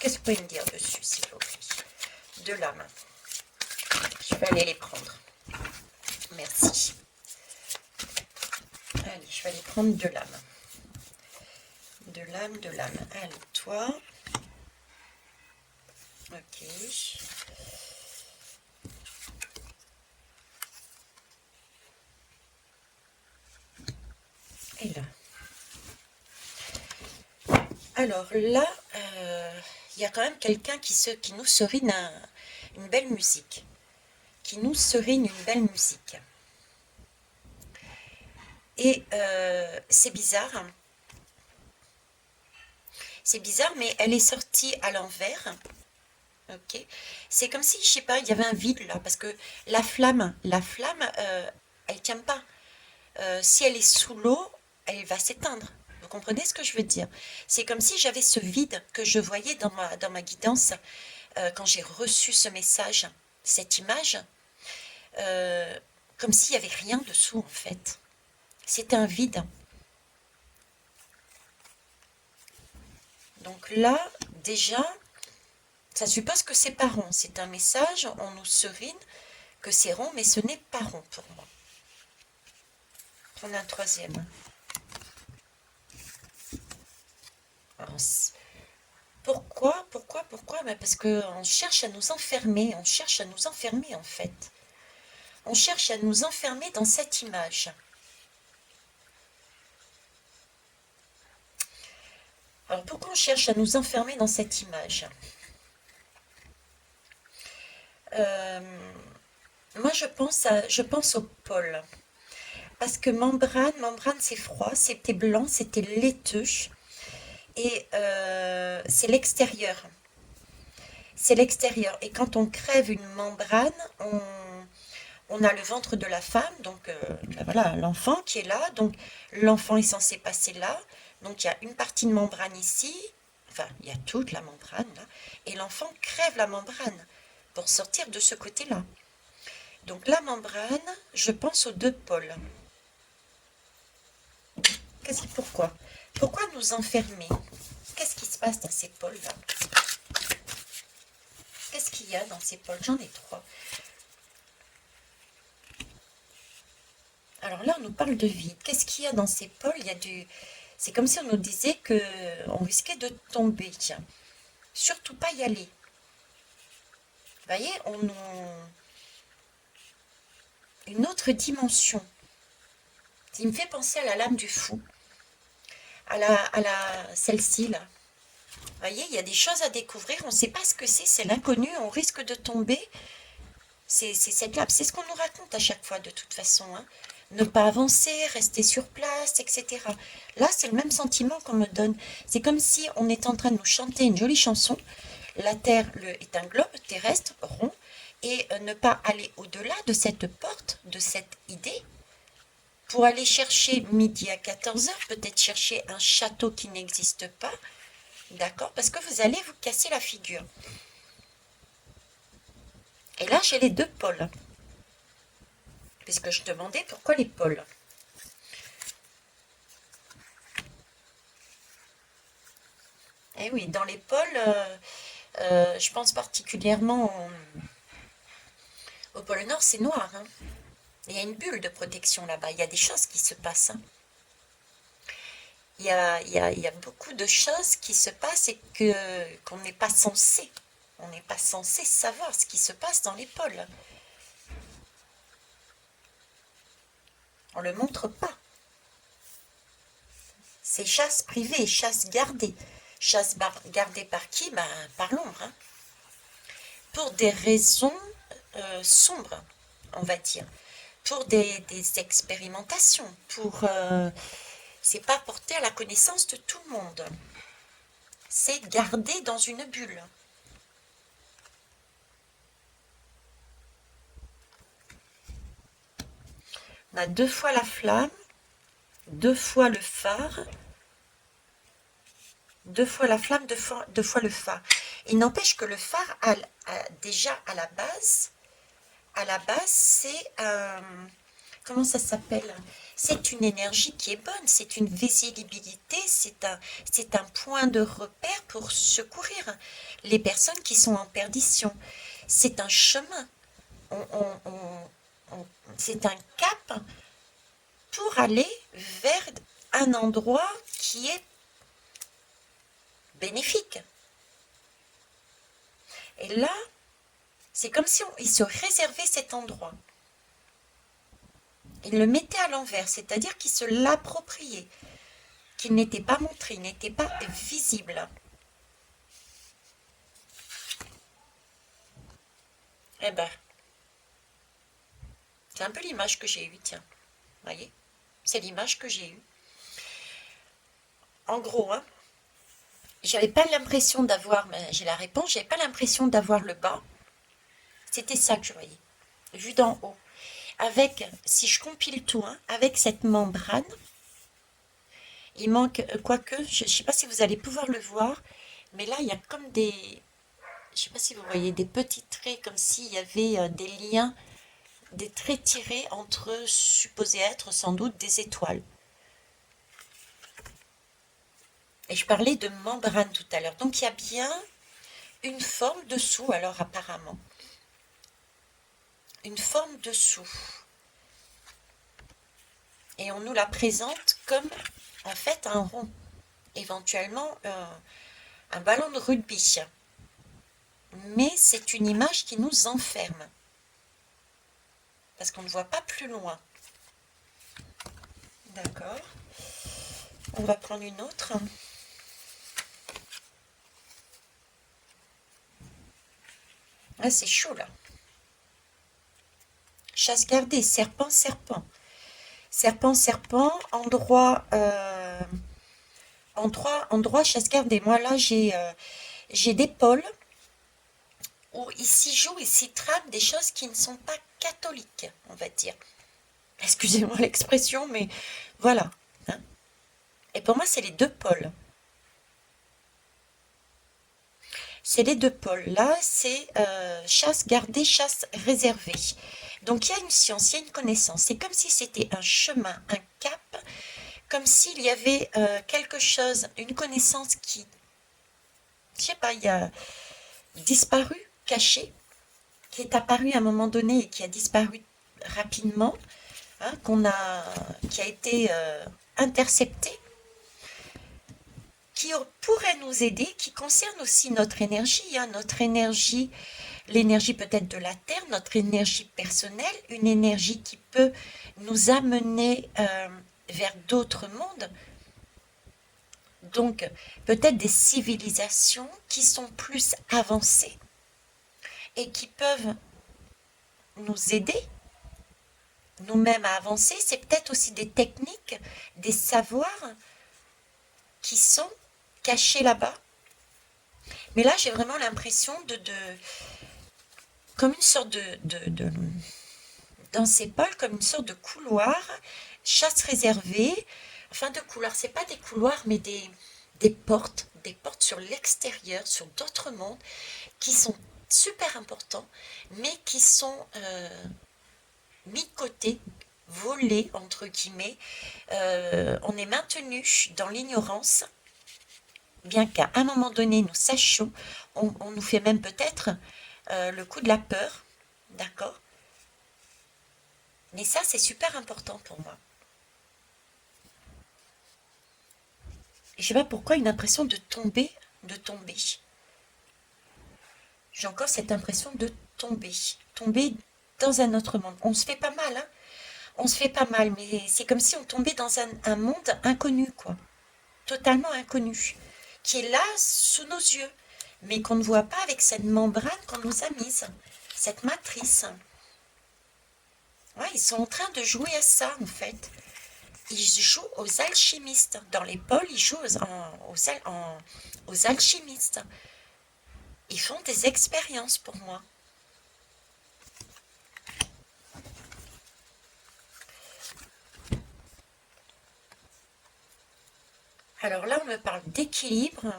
Qu'est-ce que vous pouvez me dire dessus, s'il vous plaît? Deux lames. Je vais aller les prendre. Merci. Allez, je vais aller prendre deux lames. Deux lames, deux lames. Allez, toi. Ok. Et là. Alors là, il y a quand même quelqu'un qui nous serine une belle musique. Qui nous serine une belle musique. Et c'est bizarre. C'est bizarre, mais elle est sortie à l'envers. Ok. C'est comme si, je sais pas, il y avait un vide là, parce que la flamme, elle tient pas. Si elle est sous l'eau, elle va s'éteindre. Vous comprenez ce que je veux dire? C'est comme si j'avais ce vide que je voyais dans ma guidance quand j'ai reçu ce message, cette image, euh, comme s'il n'y avait rien dessous en fait. C'était un vide. Donc là, déjà, ça suppose que c'est pas rond. C'est un message, on nous serine que c'est rond, mais ce n'est pas rond pour moi. Prendre un troisième. Alors, pourquoi? Ben parce qu'on cherche à nous enfermer, on cherche à nous enfermer en fait. On cherche à nous enfermer dans cette image. Alors pourquoi on cherche à nous enfermer dans cette image? Euh, Moi je pense au pôle. Parce que membrane c'est froid, c'était blanc, c'était laiteux. Et c'est l'extérieur. C'est l'extérieur. Et quand on crève une membrane, on a le ventre de la femme, donc voilà, l'enfant qui est là. Donc l'enfant est censé passer là. Donc il y a une partie de membrane ici. Enfin, il y a toute la membrane là. Et l'enfant crève la membrane pour sortir de ce côté-là. Donc la membrane, je pense aux deux pôles. Pourquoi? Pourquoi nous enfermer? Qu'est-ce qui se passe dans ces pôles-là? Qu'est-ce qu'il y a dans ces pôles? J'en ai trois. Alors là, on nous parle de vide. Qu'est-ce qu'il y a dans ces pôles? Il y a du... C'est comme si on nous disait que on risquait de tomber. Tiens, surtout pas y aller. Vous voyez, une autre dimension. Il me fait penser à la lame du fou, celle-ci là. Vous voyez, il y a des choses à découvrir. On ne sait pas ce que c'est l'inconnu. On risque de tomber. C'est cette lame. C'est ce qu'on nous raconte à chaque fois de toute façon, hein. Ne pas avancer, rester sur place, etc. Là, c'est le même sentiment qu'on me donne. C'est comme si on était en train de nous chanter une jolie chanson. La Terre est un globe terrestre rond et ne pas aller au-delà de cette porte, de cette idée, pour aller chercher midi à 14 heures, peut-être chercher un château qui n'existe pas, d'accord? Parce que vous allez vous casser la figure. Et là, j'ai les deux pôles. Puisque je demandais pourquoi les pôles. Et oui, dans les pôles, je pense particulièrement au pôle Nord, c'est noir, hein. Il y a une bulle de protection là-bas. Il y a des choses qui se passent, hein. Il y a beaucoup de choses qui se passent et qu'on n'est pas censé. On n'est pas censé savoir ce qui se passe dans les pôles. On ne le montre pas. C'est chasse privée, chasse gardée. Chasse gardée par qui? Ben, par l'ombre, hein. Pour des raisons sombres, on va dire. Pour des expérimentations. C'est pas porté à la connaissance de tout le monde. C'est gardé dans une bulle. On a 2 fois la flamme, 2 fois le phare, 2 fois la flamme, 2 fois le phare. Il n'empêche que le phare, déjà à la base, c'est comment ça s'appelle? C'est une énergie qui est bonne, c'est une visibilité, c'est un point de repère pour secourir les personnes qui sont en perdition. C'est un chemin, c'est un cap pour aller vers un endroit qui est bénéfique. Et là, c'est comme si il se réservait cet endroit. Il le mettait à l'envers, c'est-à-dire qu'il se l'appropriait, qu'il n'était pas montré, il n'était pas visible. Eh ben, c'est un peu l'image que j'ai eue, tiens. Voyez, c'est l'image que j'ai eue. En gros, hein, j'avais pas l'impression d'avoir, j'ai la réponse, j'avais pas l'impression d'avoir le bas. C'était ça que je voyais, vu d'en haut. Avec, si je compile tout, hein, avec cette membrane, il manque, quoique, je ne sais pas si vous allez pouvoir le voir, mais là, il y a comme des, je ne sais pas si vous voyez, des petits traits, comme s'il y avait des liens, des traits tirés entre, supposés être sans doute des étoiles. Et je parlais de membrane tout à l'heure. Donc, il y a bien une forme dessous, alors apparemment. Une forme dessous. Et on nous la présente comme, en fait, un rond. Éventuellement, un ballon de rugby. Mais c'est une image qui nous enferme. Parce qu'on ne voit pas plus loin. D'accord. On va prendre une autre. Ah, c'est chaud là. Chasse gardée, serpent, serpent. Serpent, serpent, endroit chasse gardée. Moi là, j'ai des pôles où il s'y joue, il s'y trame des choses qui ne sont pas catholiques, on va dire. Excusez-moi l'expression, mais voilà. Hein. Et pour moi, c'est les 2 pôles. C'est les 2 pôles. Là, c'est chasse gardée, chasse réservée. Donc, il y a une science, il y a une connaissance. C'est comme si c'était un chemin, un cap, comme s'il y avait quelque chose, une connaissance qui, je sais pas, il y a disparu, caché, qui est apparu à un moment donné et qui a disparu rapidement, hein, qui a été intercepté, qui pourrait nous aider, qui concerne aussi notre énergie, hein, l'énergie peut-être de la Terre, notre énergie personnelle, une énergie qui peut nous amener vers d'autres mondes. Donc, peut-être des civilisations qui sont plus avancées et qui peuvent nous aider, nous-mêmes à avancer. C'est peut-être aussi des techniques, des savoirs qui sont cachés là-bas. Mais là, j'ai vraiment l'impression comme une sorte dans ces pôles, comme une sorte de couloir, chasse réservée, enfin de couloirs, c'est pas des couloirs, mais des portes sur l'extérieur, sur d'autres mondes, qui sont super importants, mais qui sont mis de côté, volés, entre guillemets. On est maintenu dans l'ignorance, bien qu'à un moment donné, nous sachions, on nous fait même peut-être le coup de la peur, d'accord? Mais ça, c'est super important pour moi. Je ne sais pas pourquoi une impression de tomber, de tomber. J'ai encore cette impression de tomber dans un autre monde. On se fait pas mal, hein. On se fait pas mal, mais c'est comme si on tombait dans un monde inconnu, quoi. Totalement inconnu. Qui est là, sous nos yeux, mais qu'on ne voit pas avec cette membrane qu'on nous a mise. Cette matrice. Ouais, ils sont en train de jouer à ça, en fait. Ils jouent aux alchimistes. Dans les pôles, ils jouent aux alchimistes. Ils font des expériences pour moi. Alors là, on me parle d'équilibre.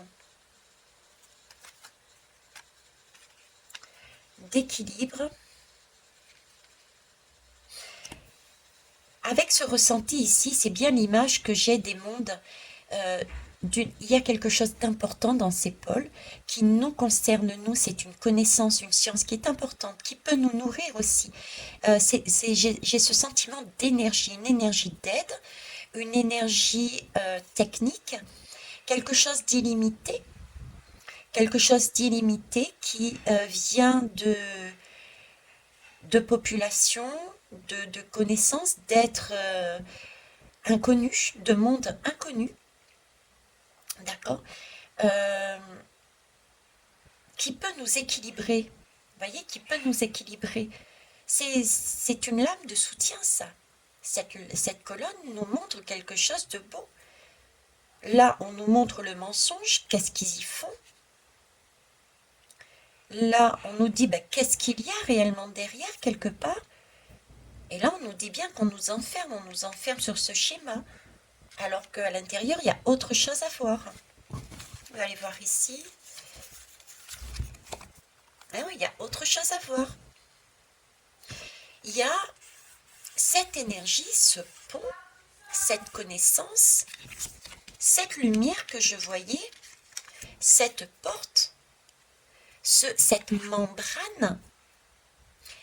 D'équilibre. Avec ce ressenti ici, c'est bien l'image que j'ai des mondes. Il y a quelque chose d'important dans ces pôles qui nous concerne, nous, c'est une connaissance, une science qui est importante, qui peut nous nourrir aussi. J'ai ce sentiment d'énergie, une énergie d'aide, une énergie technique, quelque chose d'illimité, qui vient de population, de connaissances, d'êtres inconnus, de mondes inconnus, d'accord, qui peut nous équilibrer, vous voyez, qui peut nous équilibrer. C'est une lame de soutien, ça. Cette colonne nous montre quelque chose de beau. Là, on nous montre le mensonge, qu'est-ce qu'ils y font. Là, on nous dit, ben, qu'est-ce qu'il y a réellement derrière, quelque part. Et là, on nous dit bien qu'on nous enferme sur ce schéma, alors qu'à l'intérieur, il y a autre chose à voir. Vous allez voir ici. Ah oui, il y a autre chose à voir. Il y a cette énergie, ce pont, cette connaissance, cette lumière que je voyais, cette porte, cette membrane,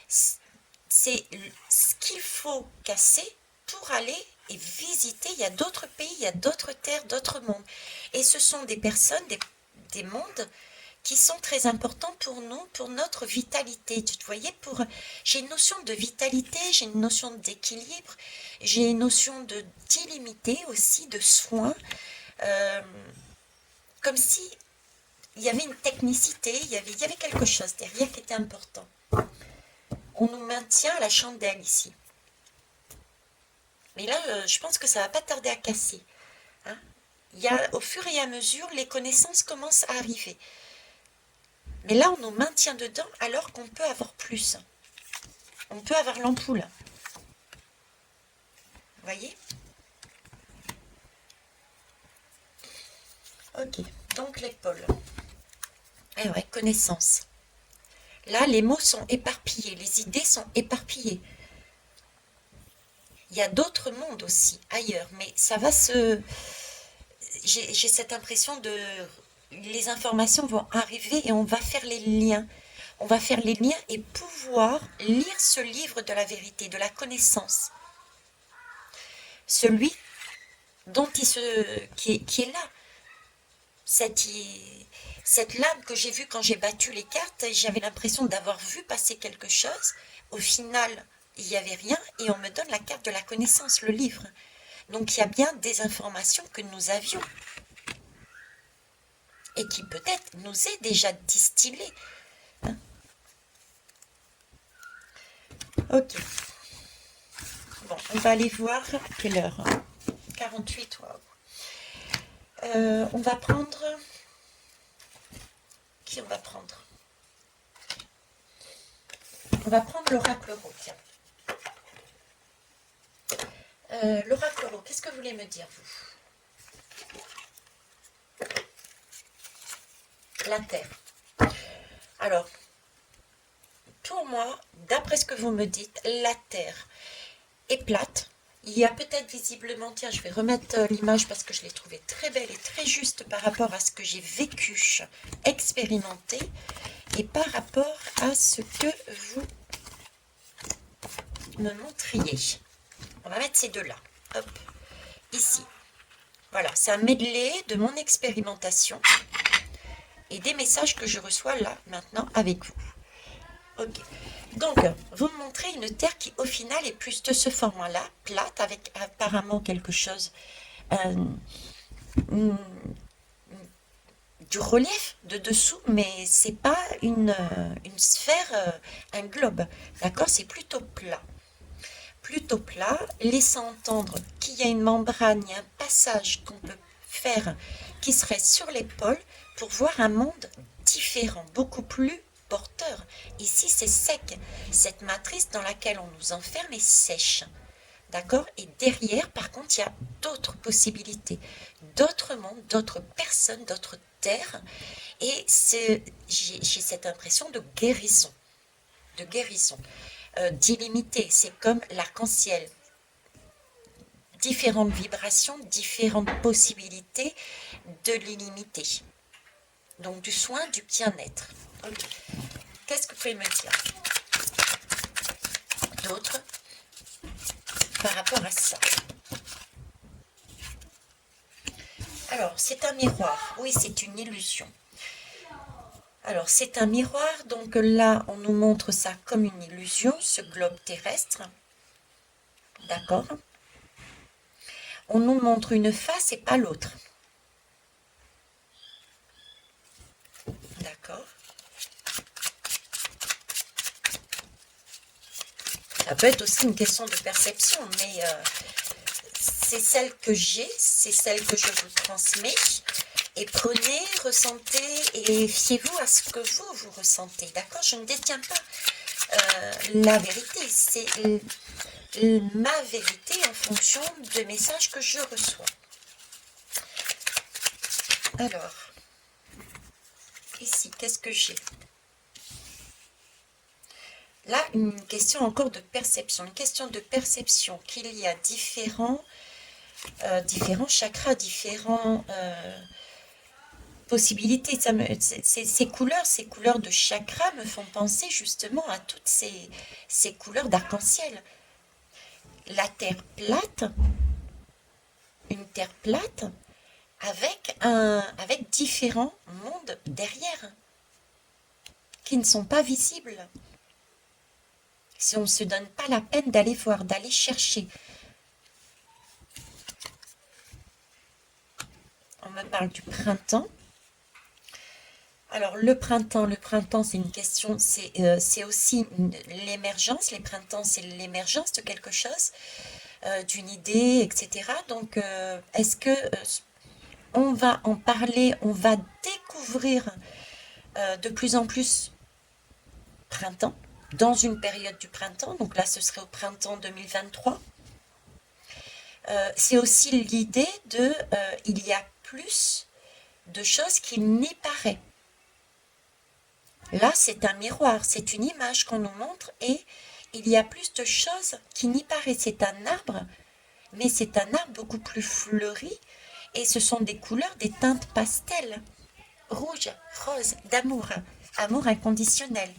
c'est ce qu'il faut casser pour aller et visiter. Il y a d'autres pays, il y a d'autres terres, d'autres mondes. Et ce sont des personnes, des mondes qui sont très importants pour nous, pour notre vitalité. Vous voyez, j'ai une notion de vitalité, j'ai une notion d'équilibre, j'ai une notion d'illimité aussi, de soin, comme si il y avait une technicité, il y avait quelque chose derrière qui était important. On nous maintient à la chandelle ici. Mais là, je pense que ça ne va pas tarder à casser. Hein, au fur et à mesure, les connaissances commencent à arriver. Mais là, on nous maintient dedans alors qu'on peut avoir plus. On peut avoir l'ampoule. Vous voyez? Ok, donc l'épaule. Eh ouais, connaissance. Là, les mots sont éparpillés, les idées sont éparpillées. Il y a d'autres mondes aussi, ailleurs, mais ça va se... J'ai cette impression de... Les informations vont arriver et on va faire les liens. On va faire les liens et pouvoir lire ce livre de la vérité, de la connaissance. Celui dont qui est là. Cette lame que j'ai vue quand j'ai battu les cartes, j'avais l'impression d'avoir vu passer quelque chose. Au final, il n'y avait rien et on me donne la carte de la connaissance, le livre. Donc il y a bien des informations que nous avions et qui peut-être nous est déjà distillée. Hein? Ok. Bon, on va aller voir quelle heure. 48, waouh. On va prendre... Qui on va prendre? On va prendre l'oracle Rho, tiens. L'oracle Rho, qu'est-ce que vous voulez me dire, vous? La Terre. Alors, pour moi, d'après ce que vous me dites, la Terre est plate. Il y a peut-être visiblement, tiens, je vais remettre l'image parce que je l'ai trouvée très belle et très juste par rapport à ce que j'ai vécu, expérimenté, et par rapport à ce que vous me montriez. On va mettre ces deux-là. Hop, ici. Voilà, c'est un medley de mon expérimentation et des messages que je reçois là, maintenant, avec vous. Ok. Donc, vous me montrez une Terre qui, au final, est plus de ce format-là, plate, avec apparemment quelque chose, du relief de dessous, mais c'est pas une sphère, un globe. D'accord? C'est plutôt plat. Plutôt plat, laissant entendre qu'il y a une membrane, il y a un passage qu'on peut faire qui serait sur l'épaule pour voir un monde différent, beaucoup plus porteur. Ici, c'est sec. Cette matrice dans laquelle on nous enferme est sèche. D'accord? Et derrière, par contre, il y a d'autres possibilités, d'autres mondes, d'autres personnes, d'autres terres. Et j'ai cette impression de guérison, d'illimité. C'est comme l'arc-en-ciel. Différentes vibrations, différentes possibilités de l'illimité. Donc du soin, du bien-être. Okay. Qu'est-ce que vous pouvez me dire d'autre par rapport à ça? Alors, c'est un miroir. Oui, c'est une illusion. Alors, c'est un miroir. Donc là, on nous montre ça comme une illusion, ce globe terrestre. D'accord? On nous montre une face et pas l'autre. D'accord? Ça peut être aussi une question de perception, mais c'est celle que j'ai, c'est celle que je vous transmets. Et prenez, ressentez et fiez-vous à ce que vous ressentez. D'accord? Je ne détiens pas la vérité. C'est ma vérité en fonction des messages que je reçois. Alors, ici, qu'est-ce que j'ai? Là, une question encore de perception. Une question de perception qu'il y a différents chakras, différents possibilités. Ces couleurs de chakras me font penser justement à toutes ces couleurs d'arc-en-ciel. La terre plate, une terre plate avec différents mondes derrière qui ne sont pas visibles. Si on ne se donne pas la peine d'aller voir, d'aller chercher. On me parle du printemps. Alors le printemps, c'est une question, c'est aussi l'émergence. Les printemps, c'est l'émergence de quelque chose, d'une idée, etc. Donc est-ce que on va en parler, on va découvrir de plus en plus printemps, dans une période du printemps, donc là ce serait au printemps 2023. C'est aussi l'idée de il y a plus de choses qu'il n'y paraît. Là c'est un miroir, c'est une image qu'on nous montre et il y a plus de choses qui n'y paraît. C'est un arbre, mais c'est un arbre beaucoup plus fleuri et ce sont des couleurs, des teintes pastel, rouge, rose, d'amour, amour inconditionnel,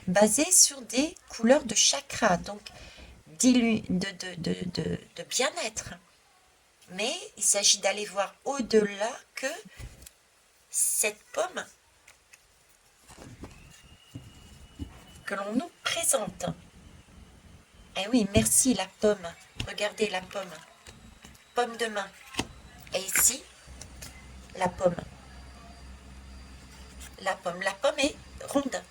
basé sur des couleurs de chakra, donc de bien-être. Mais il s'agit d'aller voir au-delà que cette pomme que l'on nous présente. Eh oui, merci la pomme. Regardez la pomme. Pomme de main. Et ici, la pomme. La pomme. La pomme est ronde.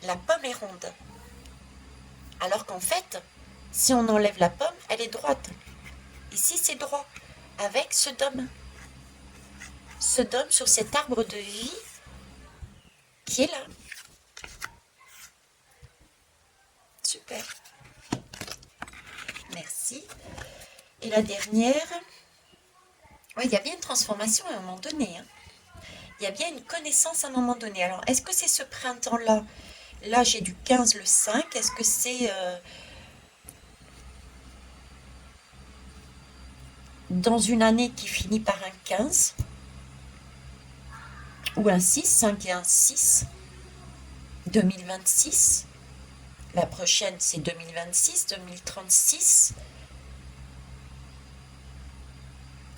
La pomme est ronde. Alors qu'en fait, si on enlève la pomme, elle est droite. Ici, c'est droit. Avec ce dôme. Ce dôme sur cet arbre de vie qui est là. Super. Merci. Et la dernière. Oui, il y a bien une transformation à un moment donné. Hein. Il y a bien une connaissance à un moment donné. Alors, est-ce que c'est ce printemps-là? Là, j'ai du 15 le 5. Est-ce que c'est dans une année qui finit par un 15? Ou un 6, 5 et un 6? 2026? La prochaine, c'est 2026, 2036,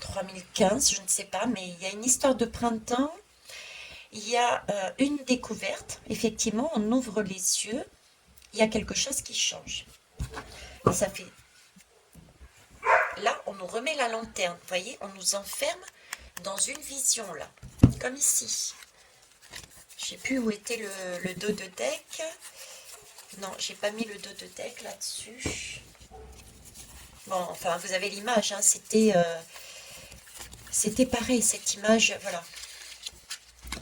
3015, je ne sais pas, mais il y a une histoire de printemps. Il y a une découverte. Effectivement, on ouvre les yeux. Il y a quelque chose qui change. Et ça fait... Là, on nous remet la lanterne. Vous voyez, on nous enferme dans une vision, là. Comme ici. Je ne sais plus où était le dos de deck. Non, j'ai pas mis le dos de deck là-dessus. Bon, enfin, vous avez l'image, hein, c'était pareil, cette image, voilà.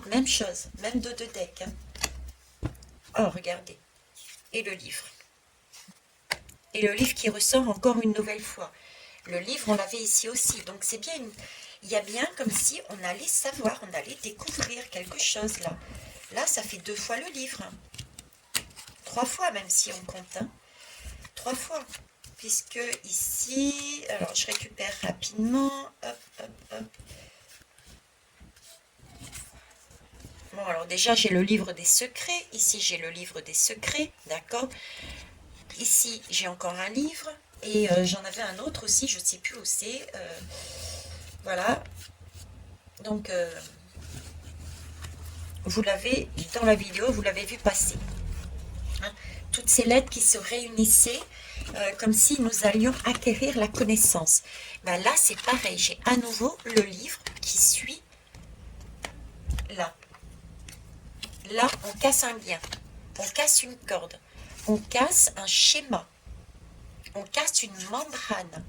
Même chose, même dos de deck. Hein. Oh, regardez. Et le livre. et le livre qui ressort encore une nouvelle fois. Le livre, on l'avait ici aussi. Donc, c'est bien, il y a bien comme si on allait savoir, on allait découvrir quelque chose là. Là, ça fait 2 fois le livre. 3 fois même si on compte. 3 fois. Puisque ici, alors je récupère rapidement. Hop, hop, hop. Bon, alors déjà, j'ai le livre des secrets. Ici, j'ai le livre des secrets. D'accord. Ici, j'ai encore un livre. Et j'en avais un autre aussi, je ne sais plus où c'est. Voilà. Donc, vous l'avez, dans la vidéo, vous l'avez vu passer. Hein, toutes ces lettres qui se réunissaient comme si nous allions acquérir la connaissance. Ben là, c'est pareil. J'ai à nouveau le livre qui suit là. Là, on casse un lien. On casse une corde. On casse un schéma. On casse une membrane.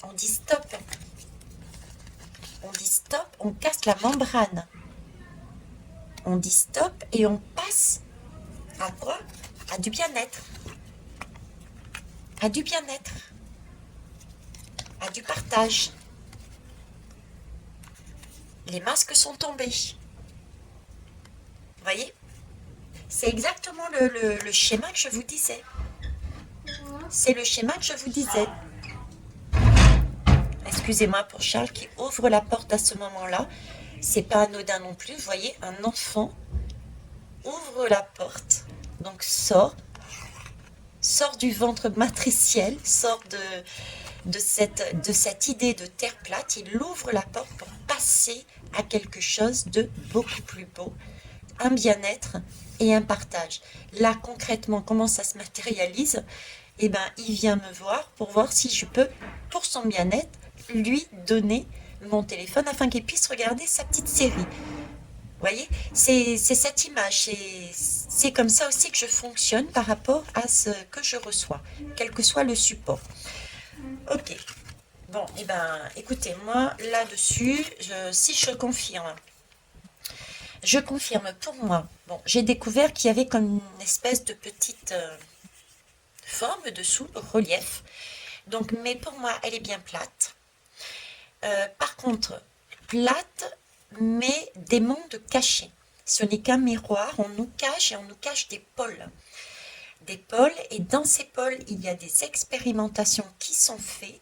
On dit stop. On dit stop, on casse la membrane. On dit stop et on passe à quoi? À du bien-être. À du bien-être. À du partage. Les masques sont tombés. Vous voyez? C'est exactement le schéma que je vous disais. C'est le schéma que je vous disais. Excusez-moi pour Charles qui ouvre la porte à ce moment-là. C'est pas anodin non plus. Vous voyez, un enfant ouvre la porte. Donc sort du ventre matriciel, sort de cette idée de terre plate. Il ouvre la porte pour passer à quelque chose de beaucoup plus beau. Un bien-être et un partage. Là, concrètement, comment ça se matérialise? Eh bien, il vient me voir pour voir si je peux, pour son bien-être, lui donner mon téléphone afin qu'il puisse regarder sa petite série. Vous voyez, c'est cette image, c'est comme ça aussi que je fonctionne par rapport à ce que je reçois, quel que soit le support. Ok, bon, et ben, écoutez, moi, là-dessus, si je confirme pour moi, bon, j'ai découvert qu'il y avait comme une espèce de petite forme dessous, relief. Donc, mais pour moi, elle est bien plate. Par contre, plate, mais des mondes cachés. Ce n'est qu'un miroir, on nous cache et on nous cache des pôles. Des pôles, et dans ces pôles, il y a des expérimentations qui sont faites.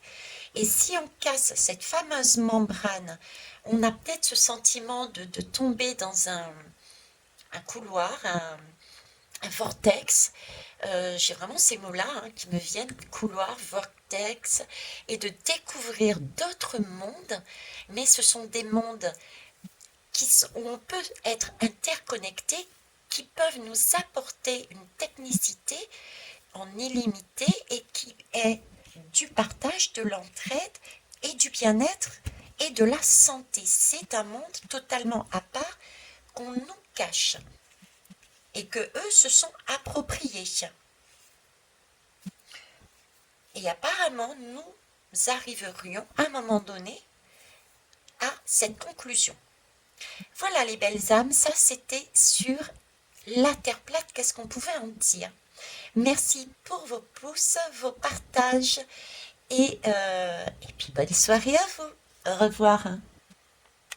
Et si on casse cette fameuse membrane, on a peut-être ce sentiment de tomber dans un couloir, un vortex. J'ai vraiment ces mots-là qui me viennent, couloir, vortex, et de découvrir d'autres mondes, mais ce sont des mondes où on peut être interconnecté, qui peuvent nous apporter une technicité en illimité et qui est du partage, de l'entraide et du bien-être et de la santé. C'est un monde totalement à part qu'on nous cache et que eux se sont appropriés. Et apparemment, nous arriverions à un moment donné à cette conclusion. Voilà les belles âmes, ça c'était sur la Terre plate, qu'est-ce qu'on pouvait en dire. Merci pour vos pouces, vos partages et puis bonne soirée à vous. Au revoir.